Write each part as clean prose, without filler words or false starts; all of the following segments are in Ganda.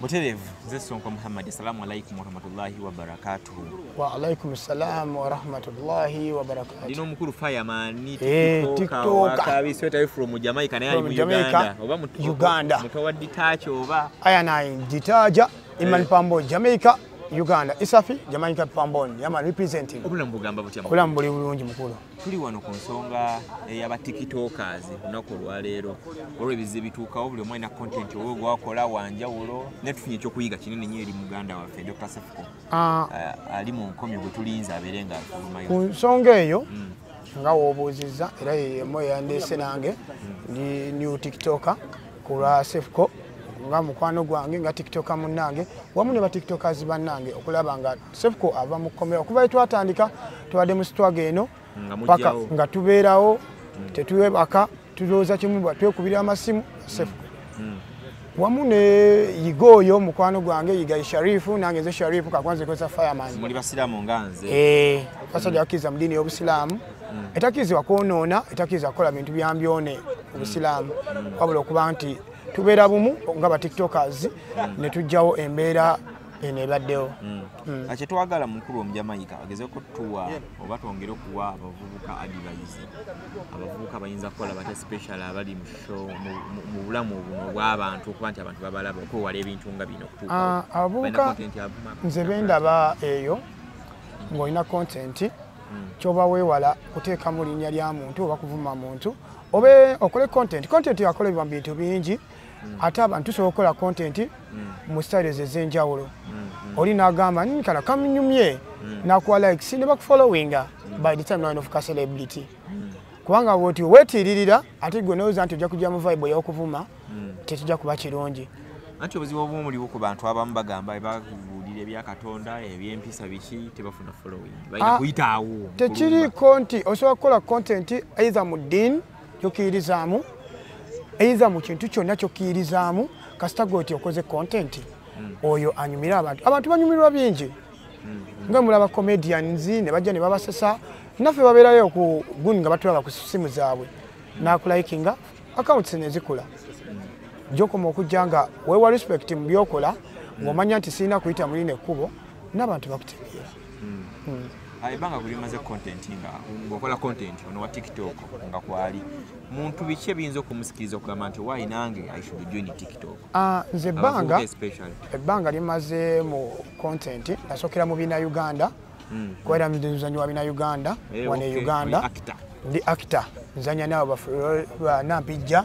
Mutelevu Zesonko Muhammad, assalamu alaikum wa rahmatullahi wa barakatuh. Wa alaikum assalam wa rahmatullahi wa barakatuh. Dino mukuru fireman TikTok kabisweta from Jamaica na yali mu Uganda. Oba Uganda. Mutawadi tacho oba. Aya na jitaja Iman Pambo Jamaica Uganda Isafi Jamaica Pamboni yama representing. Obula mbugamba butya. Obula mbuli bulungi mukuru. Tuli wano ku nsonga y'aba TikTokers unakolwa leero olwo ebizibu bituukawo buli omwe na content owo gwakola wanjawulo ne tufunye ekyokuyiga kinene nnyo eri Muganda waffe Dr. Sefuko ali mu nkomyo gwe tulinza abeere nga afulumayo ku nsonga eyo nga woobuuzizza era yemu yandeese nange ndi new TikToker ku lwa Sefuko nga mukwano gwange nga TikToker munnange wamu ne ba TikTokers bannange okulaba nga Sefuko ava mu kkomera okuva twatandika tubadde mu sitwaga eno paka nga tubeerawo tetuwebaka tulowooza kimu batwekubira amasimu Sefuko wamu ne yigoyo mukwano gwange yiga Sharifu nange nze Sharifu kakwanze koza fireman muli basiramu nganze basajja bakkiriza mu ddiini y'Obusiraamu etakkiriza kwonoona etakkiriza kukola bintu byambyone mu Busiraamu wabula okuba nti tubeera bumu nga ba TikTokers ne tujjawo embeera ene baddewo ate twagala mukuru omujamaika agezeko tuwa oba twongere okuwa abavubuka advice abavubuka bayinza kukola bata special abali mu show mu bulamu obuno bw'abantu okuba nti abantu babalaba okwewala ebintu nga bino okutuuka abavubuka nze bendaba eyo ng'olina content kyoba weewala kuteeka mu linnya lya muntu oba kuvuma muntu obe okole content yakolebwa mu bintu bingi ate abantu tusobola okukola content mu styles ez'enjawulo oli n'agamba nkala kamunyumye nakuwa likes ne bakufollowinga by the time of a celebrity kubanga bwoti weetiririra ate gwe n'oza nti ojja kujja mu vibe ey'okuvuma tekijja kuba kirungi anti obuzibu obumu muliwo ku bantu abamu bagamba babuulira ebya Katonda eby'empisa biki tebafuna following balina kuyitaawo tekiriko nti osobola kukola content either mu ddiini kyokkirizaamu either mu kintu kyonna kyokkirizaamu kasita goti okoze content oyo anyumira abantu banyumirwa bingi nga mulaba comedians ne bajja ne babasesa naffe babeerayo ku guni nga batulaba ku simu zaabwe nakulayikinga accounts nezikula gyokoma okujja nga weewa respect mu byokola ng'omanya nti sirina kuyita mulina ekkubo n'abantu bakutegeera ayibanga kulimaze content nga ngokola content ono wa TikTok nga kwali muntu biki ebiyinza okumusikiriza okugamba nti why nange I should join TikTok nze ebbanga limaze mu content nasokera mu bina Uganda kwera muzanyo wa bina Uganda wane Uganda ndi actor nzanya nabo nampijja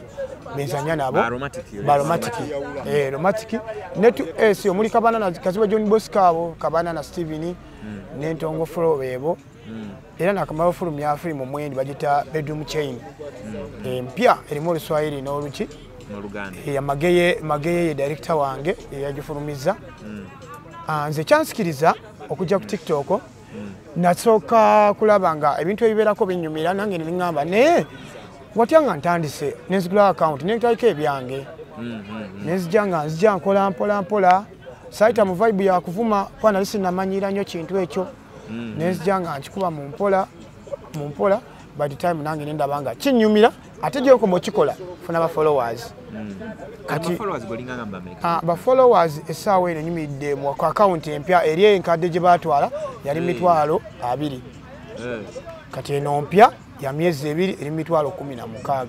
benzanya nabo romantic netu esio muri kabana kaziba John Bosco kabana na Steven nentongo fro bebo era nakamaba fulum ya film omwendi bagita bedroom chain mpya erimo Luswahili n'oluki n'Oluganda ya mageye director wange yagifulumiza nze chanskiriza okujja ku TikTok nasoka kulabanga ebintu ebiberako binyumira nange ningamba ne watyanga ntandise nenzigula account nekitaike ebyange nzija nkola mpola saita mu vibe ya kuvuma kwana lisi namanyira nnyo kintu ekyo nenzija nga nkikuba mu mpola by the time nange nendabanga kinyumira ate gyeko mukikola funa ba followers kati ba followers esaawa eno nyumidde mu account empya eri enkadde gye batwala yali 20,000 kati eno mpya ya myezi 2 eri 16,000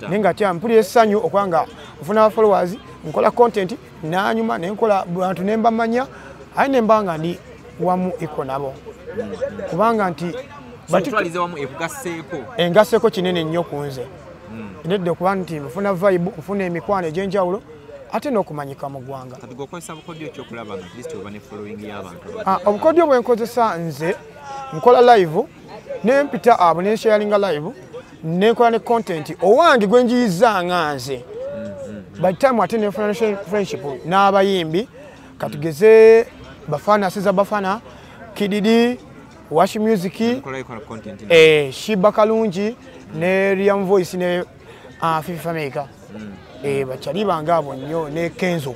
nenga kya mpulira essanyu okwanga nfuna ba followers nkola content nanyuma nenkola bantu nembamanya ayi nembanga ndi wamu iko nabo kubanga nti batutwalize wamu ekugaseeko engaseeko kinene nnyo kunze nedde okuba nti nfuna vibe nfuna emikwano egy'enjawulo ate n'okumanyika mu ggwanga kati gwokozesa bukodyo ekyokulaba nga kristo oba ne following y'abantu obukodyo bwe nkozesa nze nkola live nempita abo nensharinga live nenkola ne content owange gwe njiyiza nga nze by time ate nenfuna friendship n'abayimbi katugeze bafana siza bafana kididi wash music shiba kalungi ne Riam Voice ne Fifa Maker bachali banga abo nnyo ne Kenzo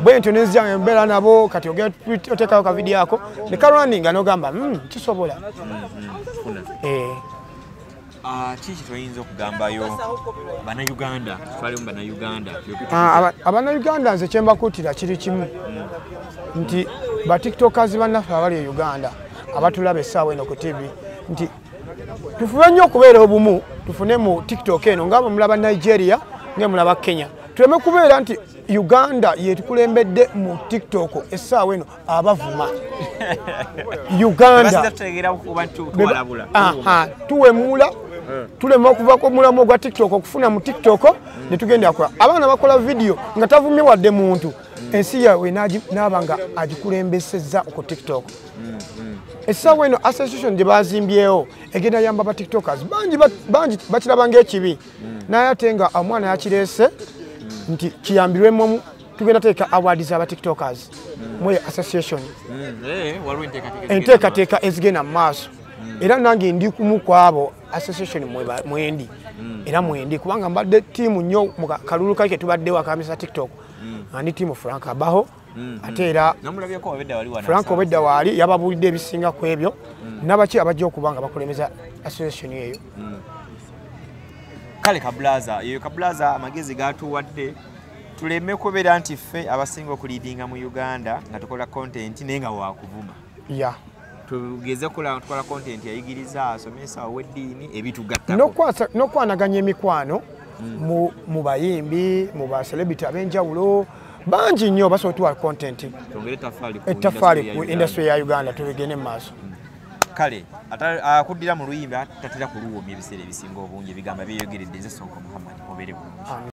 bwento nezija embera nabo kati oteka ka video yako ne karunning anogamba kisobola kiki tuyinza okugambayo bannayuganda twalimu bannayuganda abannayuganda nze kyembakuutira kiri kimu nti batiktokers bannaffe abali e Uganda abatulaba essaawa eno ku TV nti tufube nnyo okubeera obumu tufune mu tiktok eno nga mulaba Nigeria nga mulaba Kenya tuleme kubeera nti Uganda yetukulembedde mu tiktok essaawa eno abavuma Uganda tuwemula tulema okuva ku mulamu ogwa tiktok okufuna mu tiktok ne tugenda akola abaana bakola video nga tavumye wadde muntu ensi yawe n'aba nga agikulembesezza ku tiktok essaawa eno association gye bazimbyewo egenda yamba ba tiktokers bangi bakiraba ng'ekibi naye ate nga omwana yakireese nti kiyambirwemu tugenda teeka awards aba tiktokers mu association enteekateeka ezigenda mu maaso era nange ndi kumu kwabo association mwendi era mwendi kubanga mbadde tiimu nnyo mu kalulu kake tubaddewo akamisa tiktok ndi tiimu Frank abaho ate era Frank obedda waali yababuulidde ebisinga ku ebyo nabaki abajja okuba nga bakulembeza association eyo kale kabulaza yeyo kabulaza amagezi gatuwadde tuleme kubeera nti ffe abasinga okuliidinga mu Uganda nga tukola content naye nga wakuvuma tugeze tukola content yayigiriza asomesa ow'eddiini ebitugattako n'okwanaganya emikwano mu bayimbi mu bacelebrity ab'enjawulo bangi nnyo basobola otuwa content ettaffaali ku industry ya Uganda tubigende mu maaso kale akuddira mu luyimba tatera kuluwomya ebiseera ebisinga obungi ebigamba byeyogeredde nze Sonko Muhammad obeere bulungi